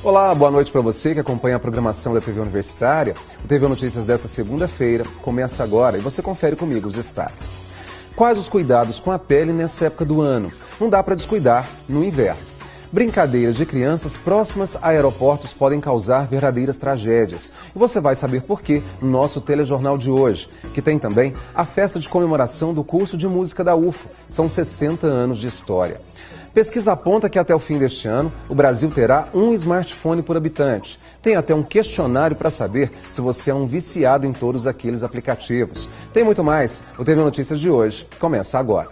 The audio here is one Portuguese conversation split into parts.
Olá, boa noite para você que acompanha a programação da TV Universitária. O TV Notícias desta segunda-feira começa agora e você confere comigo os destaques. Quais os cuidados com a pele nessa época do ano? Não dá para descuidar no inverno. Brincadeiras de crianças próximas a aeroportos podem causar verdadeiras tragédias. E você vai saber por quê no nosso telejornal de hoje, que tem também a festa de comemoração do curso de música da UFO. São 60 anos de história. Pesquisa aponta que até o fim deste ano, o Brasil terá um smartphone por habitante. Tem até um questionário para saber se você é um viciado em todos aqueles aplicativos. Tem muito mais. O TV Notícias de hoje começa agora.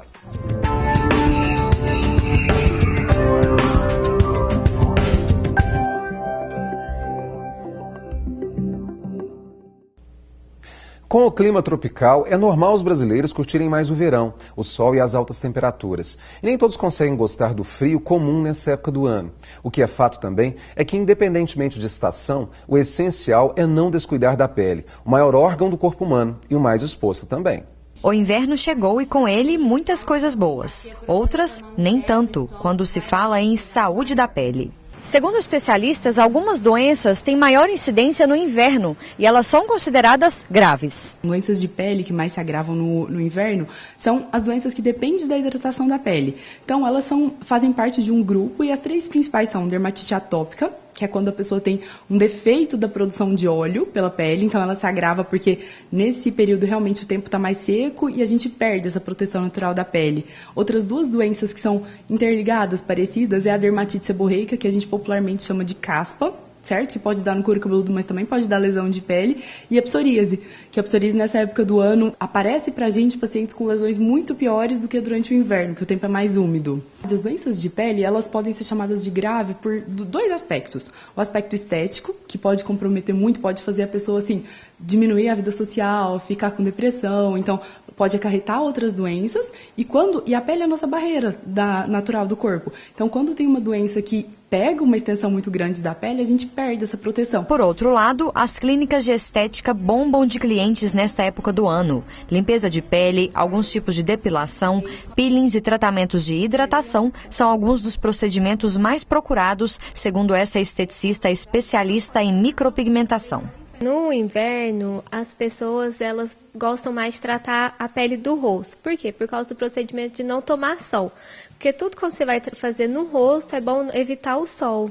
Com o clima tropical, é normal os brasileiros curtirem mais o verão, o sol e as altas temperaturas. E nem todos conseguem gostar do frio comum nessa época do ano. O que é fato também é que, independentemente de estação, o essencial é não descuidar da pele, o maior órgão do corpo humano e o mais exposto também. O inverno chegou e com ele muitas coisas boas, outras nem tanto, quando se fala em saúde da pele. Segundo especialistas, algumas doenças têm maior incidência no inverno e elas são consideradas graves. Doenças de pele que mais se agravam no inverno são as doenças que dependem da hidratação da pele. Então, elas fazem parte de um grupo e as três principais são dermatite atópica, que é quando a pessoa tem um defeito da produção de óleo pela pele, então ela se agrava porque nesse período realmente o tempo está mais seco e a gente perde essa proteção natural da pele. Outras duas doenças que são interligadas, parecidas, é a dermatite seborreica, que a gente popularmente chama de caspa, certo? Que pode dar no couro cabeludo, mas também pode dar lesão de pele. E a psoríase, que a psoríase nessa época do ano aparece pra gente pacientes com lesões muito piores do que durante o inverno, que o tempo é mais úmido. As doenças de pele, elas podem ser chamadas de grave por dois aspectos. O aspecto estético, que pode comprometer muito, pode fazer a pessoa, assim, diminuir a vida social, ficar com depressão, então pode acarretar outras doenças. E a pele é a nossa barreira natural do corpo. Então, quando tem uma doença que pega uma extensão muito grande da pele, a gente perde essa proteção. Por outro lado, as clínicas de estética bombam de clientes nesta época do ano. Limpeza de pele, alguns tipos de depilação, peelings e tratamentos de hidratação são alguns dos procedimentos mais procurados, segundo essa esteticista especialista em micropigmentação. No inverno, as pessoas elas gostam mais de tratar a pele do rosto. Por quê? Por causa do procedimento de não tomar sol. Porque tudo que você vai fazer no rosto é bom evitar o sol.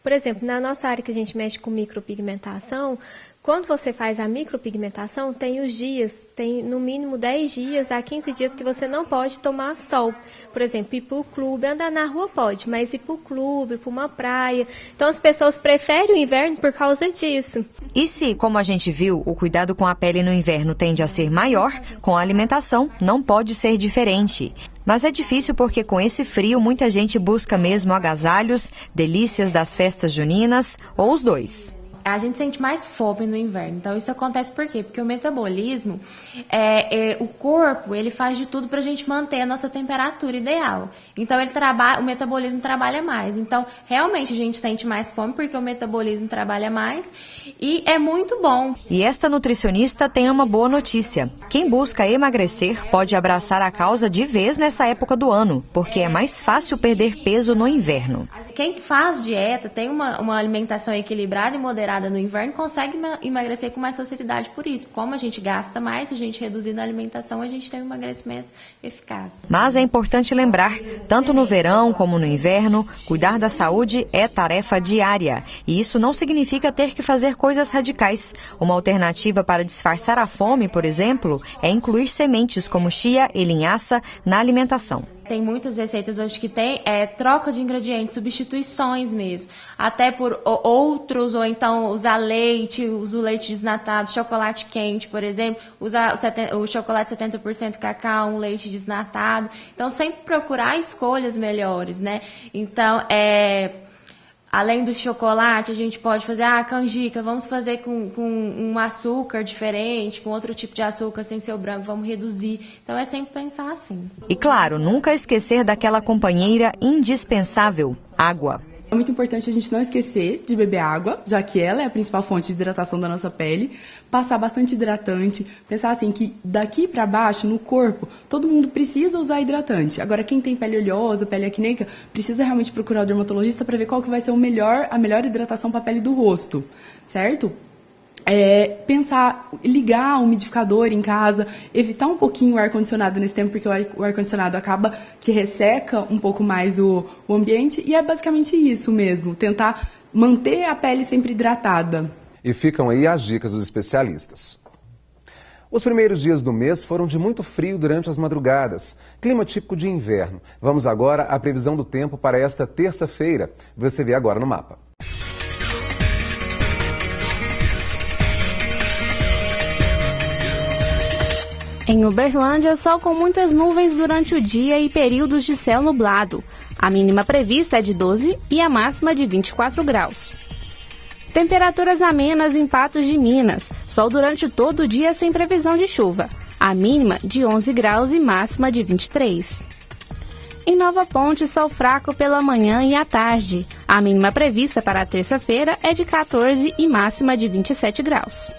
Por exemplo, na nossa área que a gente mexe com micropigmentação, quando você faz a micropigmentação, tem os dias, tem no mínimo 10 dias a 15 dias que você não pode tomar sol. Por exemplo, ir para o clube, andar na rua pode, mas ir para o clube, para uma praia. Então as pessoas preferem o inverno por causa disso. E se, como a gente viu, o cuidado com a pele no inverno tende a ser maior, com a alimentação não pode ser diferente. Mas é difícil porque com esse frio muita gente busca mesmo agasalhos, delícias das festas juninas ou os dois. A gente sente mais fome no inverno. Então, isso acontece por quê? Porque o metabolismo, o corpo, ele faz de tudo para a gente manter a nossa temperatura ideal. Então, o metabolismo trabalha mais. Então, realmente, a gente sente mais fome porque o metabolismo trabalha mais e é muito bom. E esta nutricionista tem uma boa notícia. Quem busca emagrecer pode abraçar a causa de vez nessa época do ano, porque é mais fácil perder peso no inverno. Quem faz dieta, tem uma alimentação equilibrada e moderada no inverno, consegue emagrecer com mais facilidade por isso. Como a gente gasta mais, se a gente reduzir na alimentação, a gente tem um emagrecimento eficaz. Mas é importante lembrar, tanto no verão como no inverno, cuidar da saúde é tarefa diária. E isso não significa ter que fazer coisas radicais. Uma alternativa para disfarçar a fome, por exemplo, é incluir sementes como chia e linhaça na alimentação. Tem muitas receitas hoje que tem troca de ingredientes, substituições mesmo. Até por outros, ou então usar leite, usa o leite desnatado, chocolate quente, por exemplo. Usar o chocolate 70% cacau, um leite desnatado. Então, sempre procurar escolhas melhores, né? Então, além do chocolate, a gente pode fazer canjica, vamos fazer com um açúcar diferente, com outro tipo de açúcar sem ser o branco, vamos reduzir. Então é sempre pensar assim. E claro, nunca esquecer daquela companheira indispensável, água. É muito importante a gente não esquecer de beber água, já que ela é a principal fonte de hidratação da nossa pele. Passar bastante hidratante. Pensar assim que daqui para baixo, no corpo, todo mundo precisa usar hidratante. Agora, quem tem pele oleosa, pele acneica, precisa realmente procurar o dermatologista para ver qual que vai ser a melhor hidratação para a pele do rosto, certo? Pensar, ligar o umidificador em casa, evitar um pouquinho o ar-condicionado nesse tempo, porque o ar-condicionado acaba que resseca um pouco mais o ambiente, e é basicamente isso mesmo, tentar manter a pele sempre hidratada. E ficam aí as dicas dos especialistas. Os primeiros dias do mês foram de muito frio durante as madrugadas, clima típico de inverno. Vamos agora à previsão do tempo para esta terça-feira. Você vê agora no mapa. Em Uberlândia, sol com muitas nuvens durante o dia e períodos de céu nublado. A mínima prevista é de 12 e a máxima de 24 graus. Temperaturas amenas em Patos de Minas. Sol durante todo o dia sem previsão de chuva. A mínima de 11 graus e máxima de 23. Em Nova Ponte, sol fraco pela manhã e à tarde. A mínima prevista para a terça-feira é de 14 e máxima de 27 graus.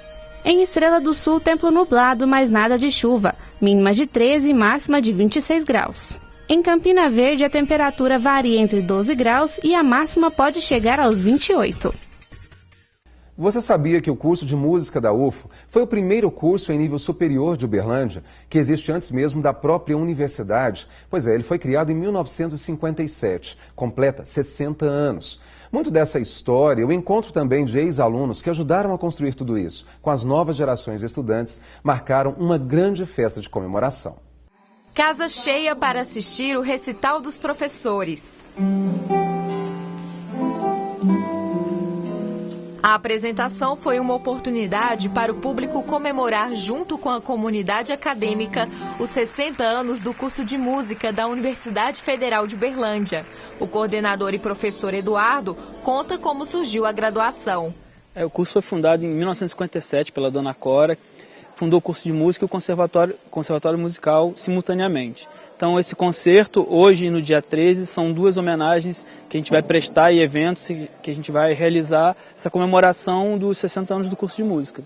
Em Estrela do Sul, tempo nublado, mas nada de chuva. Mínima de 13 e máxima de 26 graus. Em Campina Verde, a temperatura varia entre 12 graus e a máxima pode chegar aos 28. Você sabia que o curso de música da UFO foi o primeiro curso em nível superior de Uberlândia, que existe antes mesmo da própria universidade? Pois é, ele foi criado em 1957, completa 60 anos. Muito dessa história, eu encontro também de ex-alunos que ajudaram a construir tudo isso. Com as novas gerações de estudantes, marcaram uma grande festa de comemoração. Casa cheia para assistir o recital dos professores. A apresentação foi uma oportunidade para o público comemorar, junto com a comunidade acadêmica, os 60 anos do curso de música da Universidade Federal de Uberlândia. O coordenador e professor Eduardo conta como surgiu a graduação. O curso foi fundado em 1957 pela dona Cora, fundou o curso de música e o conservatório musical simultaneamente. Então esse concerto, hoje no dia 13, são duas homenagens que a gente vai prestar e eventos que a gente vai realizar essa comemoração dos 60 anos do curso de música.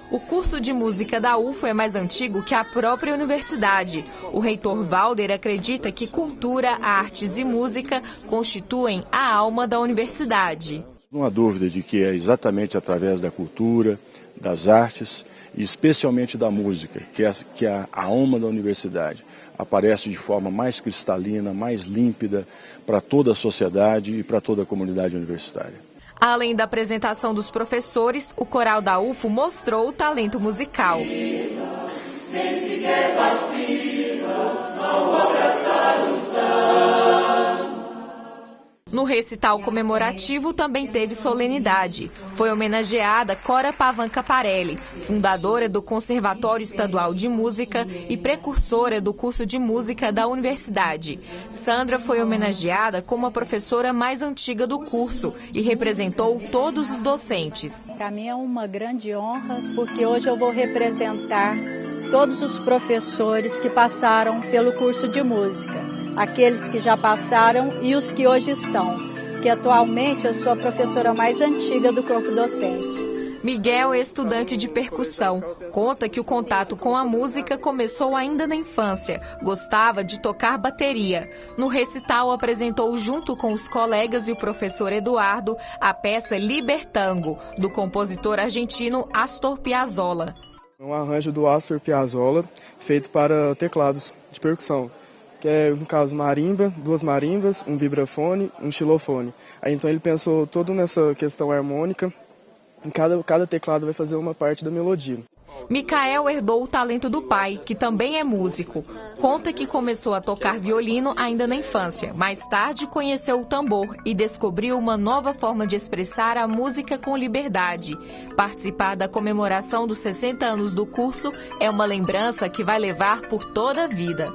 O curso de música da UFO é mais antigo que a própria universidade. O reitor Valder acredita que cultura, artes e música constituem a alma da universidade. Não há dúvida de que é exatamente através da cultura, das artes e especialmente da música, que é a alma da universidade. Aparece de forma mais cristalina, mais límpida para toda a sociedade e para toda a comunidade universitária. Além da apresentação dos professores, o coral da UFO mostrou o talento musical. Nem sequer vacila ao abraçar o céu. No recital comemorativo também teve solenidade. Foi homenageada Cora Pavan Caparelli, fundadora do Conservatório Estadual de Música e precursora do curso de música da universidade. Sandra foi homenageada como a professora mais antiga do curso e representou todos os docentes. Para mim é uma grande honra, porque hoje eu vou representar todos os professores que passaram pelo curso de música. Aqueles que já passaram e os que hoje estão, que atualmente eu sou a professora mais antiga do corpo docente. Miguel é estudante de percussão. Conta que o contato com a música começou ainda na infância. Gostava de tocar bateria. No recital apresentou junto com os colegas e o professor Eduardo a peça Libertango, do compositor argentino Astor Piazzolla. Um arranjo do Astor Piazzolla feito para teclados de percussão. Que é, no caso, marimba, duas marimbas, um vibrafone, um xilofone. Aí então ele pensou toda nessa questão harmônica, em cada teclado vai fazer uma parte da melodia. Micael herdou o talento do pai, que também é músico. Conta que começou a tocar violino ainda na infância. Mais tarde conheceu o tambor e descobriu uma nova forma de expressar a música com liberdade. Participar da comemoração dos 60 anos do curso é uma lembrança que vai levar por toda a vida.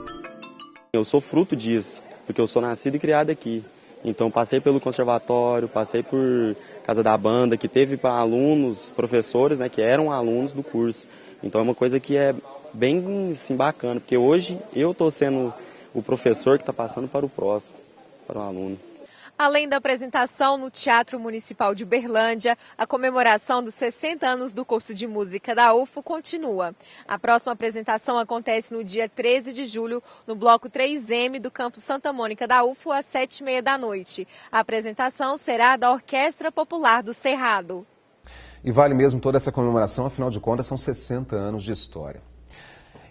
Eu sou fruto disso, porque eu sou nascido e criado aqui. Então passei pelo conservatório, passei por Casa da Banda, que teve para alunos, professores, né, que eram alunos do curso. Então é uma coisa que é bem assim, bacana, porque hoje eu estou sendo o professor que está passando para o próximo, para o aluno. Além da apresentação no Teatro Municipal de Uberlândia, a comemoração dos 60 anos do curso de música da UFO continua. A próxima apresentação acontece no dia 13 de julho, no bloco 3M do campus Santa Mônica da UFO, às 7h30 da noite. A apresentação será da Orquestra Popular do Cerrado. E vale mesmo toda essa comemoração, afinal de contas são 60 anos de história.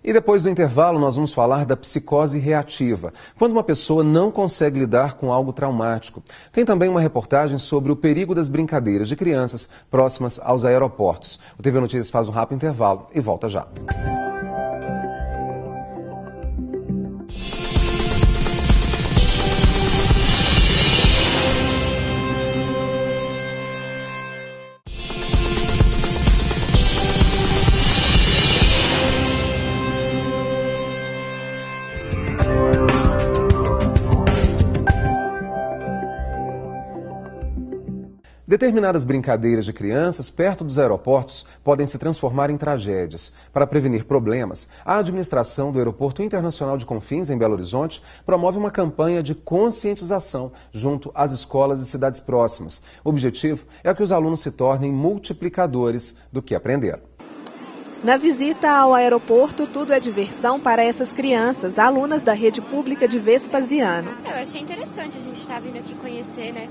E depois do intervalo nós vamos falar da psicose reativa, quando uma pessoa não consegue lidar com algo traumático. Tem também uma reportagem sobre o perigo das brincadeiras de crianças próximas aos aeroportos. O TV Notícias faz um rápido intervalo e volta já. Determinadas brincadeiras de crianças perto dos aeroportos podem se transformar em tragédias. Para prevenir problemas, a administração do Aeroporto Internacional de Confins, em Belo Horizonte, promove uma campanha de conscientização junto às escolas e cidades próximas. O objetivo é que os alunos se tornem multiplicadores do que aprenderam. Na visita ao aeroporto, tudo é diversão para essas crianças, alunas da rede pública de Vespasiano. Eu achei interessante a gente estar vindo aqui conhecer, né?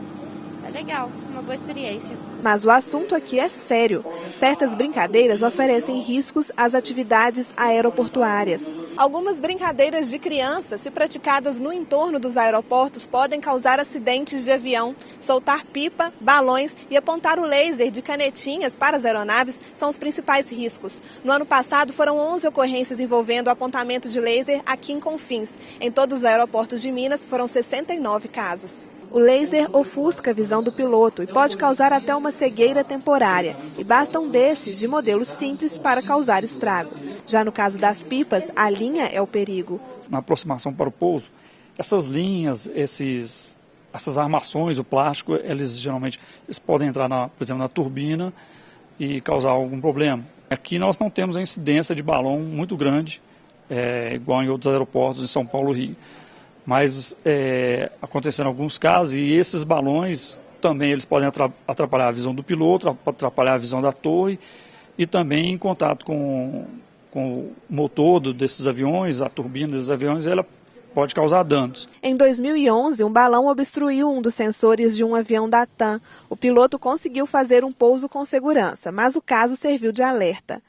É legal, uma boa experiência. Mas o assunto aqui é sério. Certas brincadeiras oferecem riscos às atividades aeroportuárias. Algumas brincadeiras de crianças, se praticadas no entorno dos aeroportos, podem causar acidentes de avião. Soltar pipa, balões e apontar o laser de canetinhas para as aeronaves são os principais riscos. No ano passado, foram 11 ocorrências envolvendo o apontamento de laser aqui em Confins. Em todos os aeroportos de Minas, foram 69 casos. O laser ofusca a visão do piloto e pode causar até uma cegueira temporária. E basta um desses de modelo simples para causar estrago. Já no caso das pipas, a linha é o perigo. Na aproximação para o pouso, essas linhas, essas armações, o plástico, eles geralmente podem entrar, por exemplo, na turbina e causar algum problema. Aqui nós não temos a incidência de balão muito grande, igual em outros aeroportos de São Paulo e Rio. Mas aconteceram alguns casos e esses balões também eles podem atrapalhar a visão do piloto, atrapalhar a visão da torre e também em contato com o motor desses aviões, a turbina desses aviões, ela pode causar danos. Em 2011, um balão obstruiu um dos sensores de um avião da TAM. O piloto conseguiu fazer um pouso com segurança, mas o caso serviu de alerta.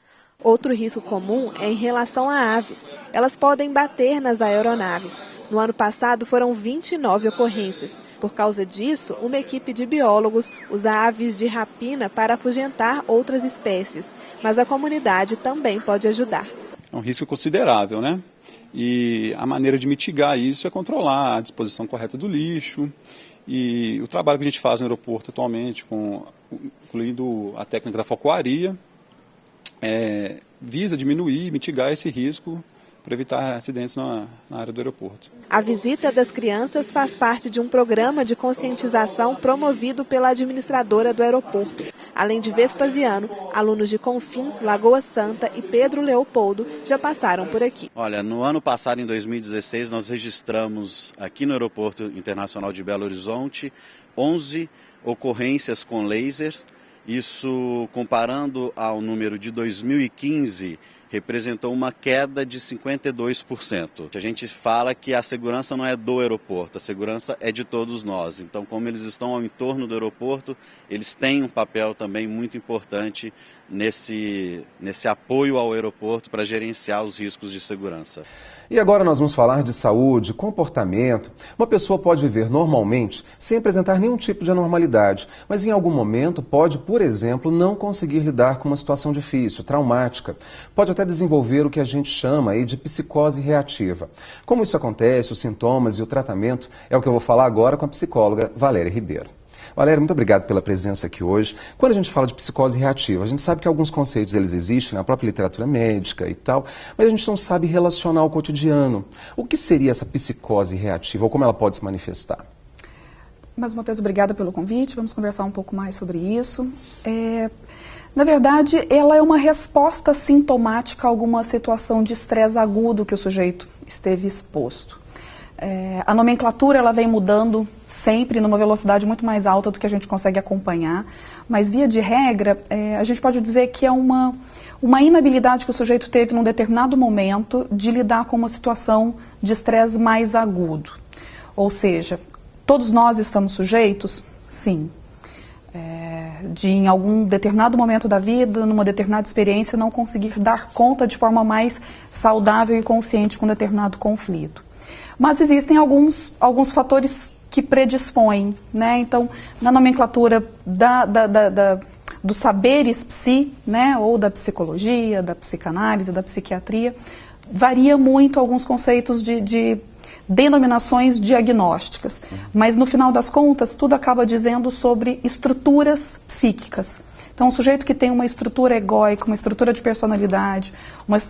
Outro risco comum é em relação a aves. Elas podem bater nas aeronaves. No ano passado foram 29 ocorrências. Por causa disso, uma equipe de biólogos usa aves de rapina para afugentar outras espécies. Mas a comunidade também pode ajudar. É um risco considerável, né? E a maneira de mitigar isso é controlar a disposição correta do lixo. E o trabalho que a gente faz no aeroporto atualmente, incluindo a técnica da focoaria, visa diminuir, mitigar esse risco para evitar acidentes na área do aeroporto. A visita das crianças faz parte de um programa de conscientização promovido pela administradora do aeroporto. Além de Vespasiano, alunos de Confins, Lagoa Santa e Pedro Leopoldo já passaram por aqui. Olha, no ano passado, em 2016, nós registramos aqui no Aeroporto Internacional de Belo Horizonte 11 ocorrências com laser. Isso, comparando ao número de 2015, representou uma queda de 52%. A gente fala que a segurança não é do aeroporto, a segurança é de todos nós. Então, como eles estão ao entorno do aeroporto, eles têm um papel também muito importante nesse apoio ao aeroporto para gerenciar os riscos de segurança. E agora nós vamos falar de saúde, comportamento. Uma pessoa pode viver normalmente sem apresentar nenhum tipo de anormalidade, mas em algum momento pode, por exemplo, não conseguir lidar com uma situação difícil, traumática. Pode até desenvolver o que a gente chama aí de psicose reativa. Como isso acontece, os sintomas e o tratamento é o que eu vou falar agora com a psicóloga Valéria Ribeiro. Valéria, muito obrigado pela presença aqui hoje. Quando a gente fala de psicose reativa, a gente sabe que alguns conceitos eles existem na própria literatura médica e tal, mas a gente não sabe relacionar o cotidiano. O que seria essa psicose reativa ou como ela pode se manifestar? Mais uma vez, obrigada pelo convite. Vamos conversar um pouco mais sobre isso. Na verdade, ela é uma resposta sintomática a alguma situação de estresse agudo que o sujeito esteve exposto. A nomenclatura ela vem mudando sempre numa velocidade muito mais alta do que a gente consegue acompanhar, mas via de regra, a gente pode dizer que é uma inabilidade que o sujeito teve num determinado momento de lidar com uma situação de estresse mais agudo. Ou seja, todos nós estamos sujeitos? Sim. De em algum determinado momento da vida, numa determinada experiência, não conseguir dar conta de forma mais saudável e consciente com um determinado conflito. Mas existem alguns fatores que predispõem, né? Então, na nomenclatura dos saberes psi, né? Ou da psicologia, da psicanálise, da psiquiatria, varia muito alguns conceitos de denominações diagnósticas. Mas, no final das contas, tudo acaba dizendo sobre estruturas psíquicas. Então, um sujeito que tem uma estrutura egóica, uma estrutura de personalidade,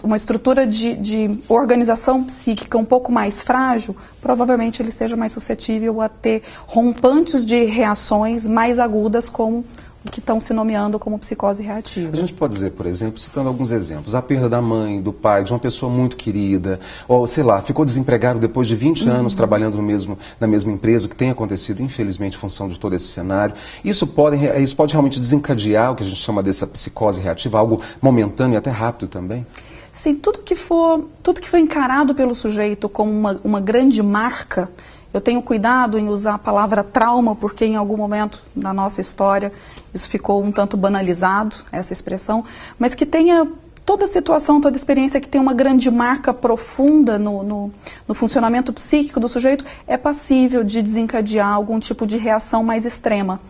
uma estrutura de organização psíquica um pouco mais frágil, provavelmente ele seja mais suscetível a ter rompantes de reações mais agudas, como o que estão se nomeando como psicose reativa. A gente pode dizer, por exemplo, citando alguns exemplos, a perda da mãe, do pai, de uma pessoa muito querida, ou, sei lá, ficou desempregado depois de 20 anos trabalhando na mesma empresa, o que tem acontecido, infelizmente, em função de todo esse cenário. Isso pode realmente desencadear o que a gente chama dessa psicose reativa, algo momentâneo e até rápido também? Sim, tudo que for encarado pelo sujeito como uma grande marca. Eu tenho cuidado em usar a palavra trauma, porque em algum momento da nossa história isso ficou um tanto banalizado, essa expressão, mas que tenha toda situação, toda experiência que tem uma grande marca profunda no funcionamento psíquico do sujeito é passível de desencadear algum tipo de reação mais extrema,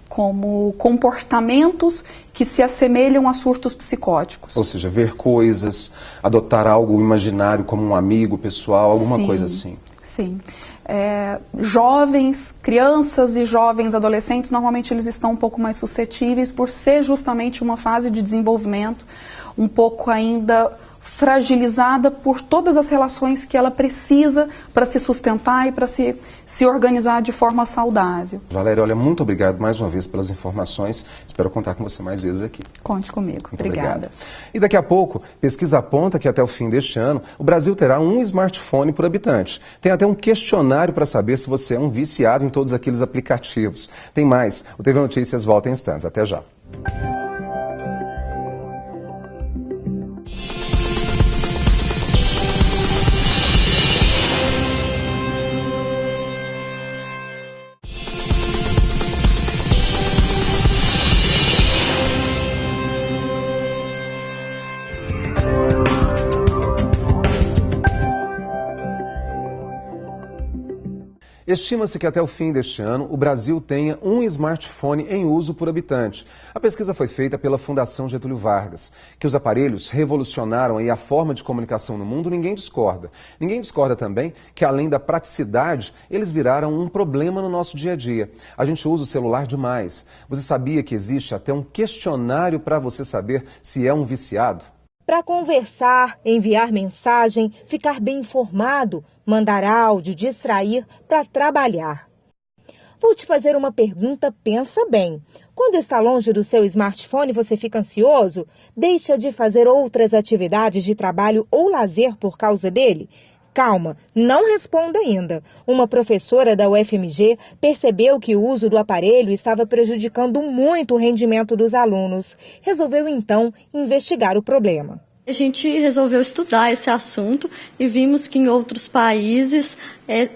como comportamentos que se assemelham a surtos psicóticos. Ou seja, ver coisas, adotar algo imaginário como um amigo pessoal, alguma coisa assim. Sim. Jovens, crianças e jovens adolescentes, normalmente eles estão um pouco mais suscetíveis por ser justamente uma fase de desenvolvimento um pouco ainda fragilizada por todas as relações que ela precisa para se sustentar e para se organizar de forma saudável. Valéria, olha, muito obrigado mais uma vez pelas informações. Espero contar com você mais vezes aqui. Conte comigo. Muito Obrigada. Obrigado. E daqui a pouco, pesquisa aponta que até o fim deste ano, o Brasil terá um smartphone por habitante. Tem até um questionário para saber se você é um viciado em todos aqueles aplicativos. Tem mais. O TV Notícias volta em instantes. Até já. Estima-se que até o fim deste ano, o Brasil tenha um smartphone em uso por habitante. A pesquisa foi feita pela Fundação Getúlio Vargas. Que os aparelhos revolucionaram a forma de comunicação no mundo, ninguém discorda. Ninguém discorda também que, além da praticidade, eles viraram um problema no nosso dia a dia. A gente usa o celular demais. Você sabia que existe até um questionário para você saber se é um viciado? Para conversar, enviar mensagem, ficar bem informado, mandar áudio, distrair, para trabalhar. Vou te fazer uma pergunta, pensa bem. Quando está longe do seu smartphone, você fica ansioso? Deixa de fazer outras atividades de trabalho ou lazer por causa dele? Calma, não responda ainda. Uma professora da UFMG percebeu que o uso do aparelho estava prejudicando muito o rendimento dos alunos. Resolveu, então, investigar o problema. A gente resolveu estudar esse assunto e vimos que em outros países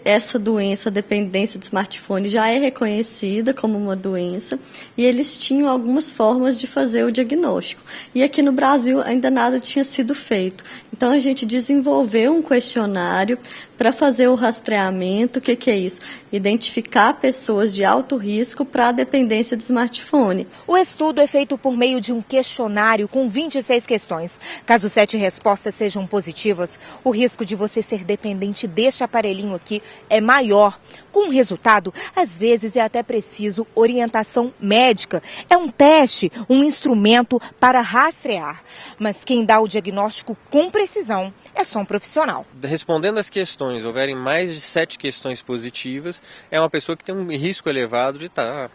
essa doença, a dependência de smartphone, já é reconhecida como uma doença e eles tinham algumas formas de fazer o diagnóstico. E aqui no Brasil ainda nada tinha sido feito. Então a gente desenvolveu um questionário para fazer o rastreamento. O que é isso? Identificar pessoas de alto risco para a dependência de smartphone. O estudo é feito por meio de um questionário com 26 questões. Caso 7 respostas sejam positivas, o risco de você ser dependente deste aparelhinho aqui é maior. Com o resultado, às vezes é até preciso orientação médica. É um teste, um instrumento para rastrear. Mas quem dá o diagnóstico com precisão é só um profissional. Respondendo às questões, houverem mais de 7 questões positivas, é uma pessoa que tem um risco elevado de estar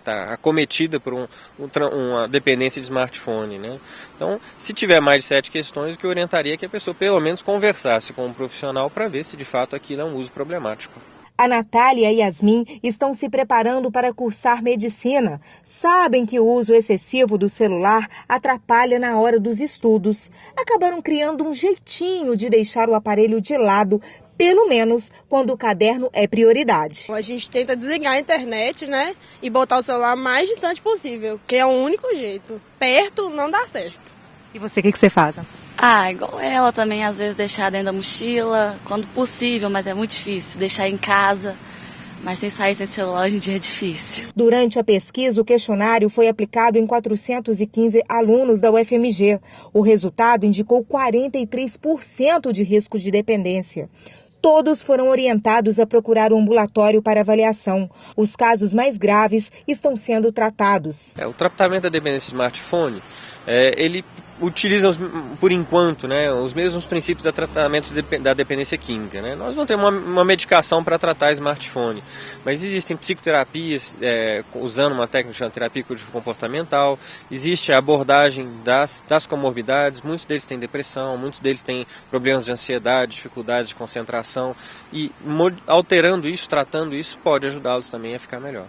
tá acometida por uma dependência de smartphone, né? Então, se tiver mais de 7 questões, o que eu orientaria é que a pessoa pelo menos conversasse com um profissional para ver se de fato aquilo é um uso problemático. A Natália e a Yasmin estão se preparando para cursar medicina. Sabem que o uso excessivo do celular atrapalha na hora dos estudos. Acabaram criando um jeitinho de deixar o aparelho de lado, pelo menos quando o caderno é prioridade. A gente tenta desligar a internet, né, e botar o celular o mais distante possível, que é o único jeito. Perto não dá certo. E você, o que você faz? Igual ela também, às vezes deixar dentro da mochila, quando possível, mas é muito difícil. Deixar em casa, mas sem sair sem celular hoje em dia é difícil. Durante a pesquisa, o questionário foi aplicado em 415 alunos da UFMG. O resultado indicou 43% de risco de dependência. Todos foram orientados a procurar um ambulatório para avaliação. Os casos mais graves estão sendo tratados. O tratamento da dependência de smartphone, ele utiliza, por enquanto, né, os mesmos princípios do tratamento da dependência química, né? Nós não temos uma medicação para tratar smartphone, mas existem psicoterapias usando uma técnica de terapia comportamental, existe a abordagem das comorbidades, muitos deles têm depressão, muitos deles têm problemas de ansiedade, dificuldades de concentração, e alterando isso, tratando isso, pode ajudá-los também a ficar melhor.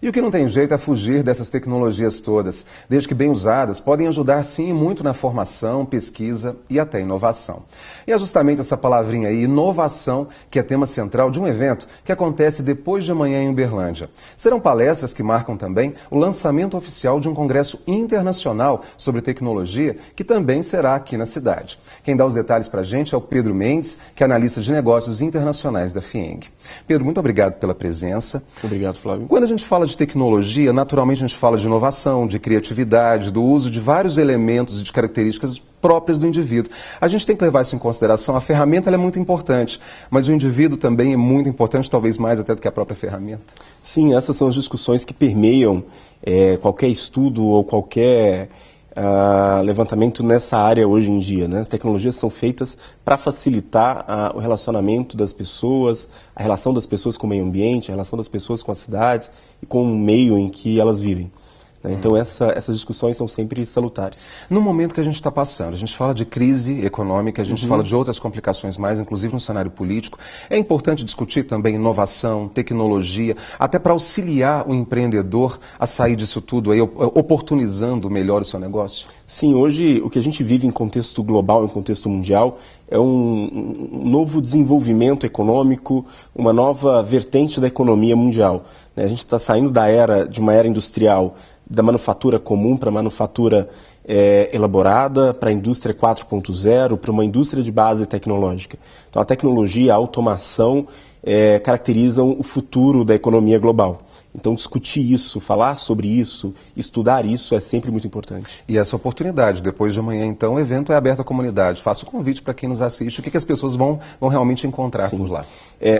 E o que não tem jeito é fugir dessas tecnologias todas. Desde que bem usadas, podem ajudar sim muito na formação, pesquisa e até inovação. E é justamente essa palavrinha aí, inovação, que é tema central de um evento que acontece depois de amanhã em Uberlândia. Serão palestras que marcam também o lançamento oficial de um congresso internacional sobre tecnologia, que também será aqui na cidade. Quem dá os detalhes para a gente é o Pedro Mendes, que é analista de negócios internacionais da FIENG. Pedro, muito obrigado pela presença. Obrigado, Flávio. Quando a gente fala de tecnologia, naturalmente a gente fala de inovação, de criatividade, do uso de vários elementos e de características próprias do indivíduo. A gente tem que levar isso em consideração. A ferramenta ela é muito importante, mas o indivíduo também é muito importante, talvez mais até do que a própria ferramenta. Sim, essas são as discussões que permeiam qualquer estudo ou qualquer levantamento nessa área hoje em dia, né? As tecnologias são feitas para facilitar o relacionamento das pessoas, a relação das pessoas com o meio ambiente, a relação das pessoas com as cidades e com o meio em que elas vivem. Então essas discussões são sempre salutares. No momento que a gente está passando, a gente fala de crise econômica, a gente fala de outras complicações mais, inclusive no cenário político. É importante discutir também inovação, tecnologia, até para auxiliar o empreendedor a sair disso tudo aí, oportunizando melhor o seu negócio? Sim, hoje o que a gente vive em contexto global, em contexto mundial, é um novo desenvolvimento econômico, uma nova vertente da economia mundial. A gente está saindo de uma era industrial, da manufatura comum para a manufatura elaborada, para a indústria 4.0, para uma indústria de base tecnológica. Então a tecnologia, a automação caracterizam o futuro da economia global. Então discutir isso, falar sobre isso, estudar isso é sempre muito importante. E essa oportunidade, depois de amanhã então, o evento é aberto à comunidade. Faça o convite para quem nos assiste, o que as pessoas vão realmente encontrar por lá.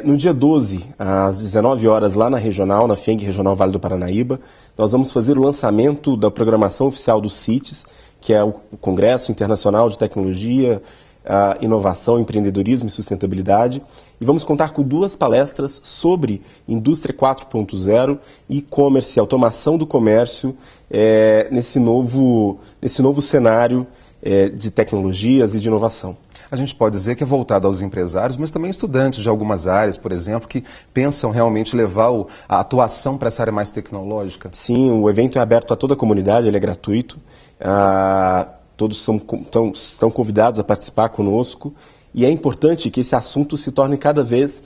No dia 12, às 19 horas, lá na Regional, na FIENG Regional Vale do Paranaíba, nós vamos fazer o lançamento da programação oficial do CITES, que é o Congresso Internacional de Tecnologia, Inovação, Empreendedorismo e Sustentabilidade. E vamos contar com 2 palestras sobre Indústria 4.0, e-commerce, automação do comércio, nesse novo cenário de tecnologias e de inovação. A gente pode dizer que é voltado aos empresários, mas também estudantes de algumas áreas, por exemplo, que pensam realmente levar a atuação para essa área mais tecnológica. Sim, o evento é aberto a toda a comunidade, ele é gratuito. Todos estão convidados a participar conosco. E é importante que esse assunto se torne cada vez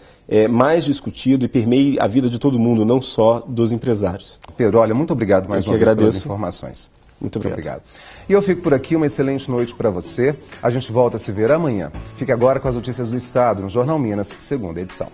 mais discutido e permeie a vida de todo mundo, não só dos empresários. Pedro, olha, muito obrigado mais uma vez pelas informações. Muito obrigado. E eu fico por aqui, uma excelente noite para você. A gente volta a se ver amanhã. Fique agora com as notícias do Estado, no Jornal Minas, segunda edição.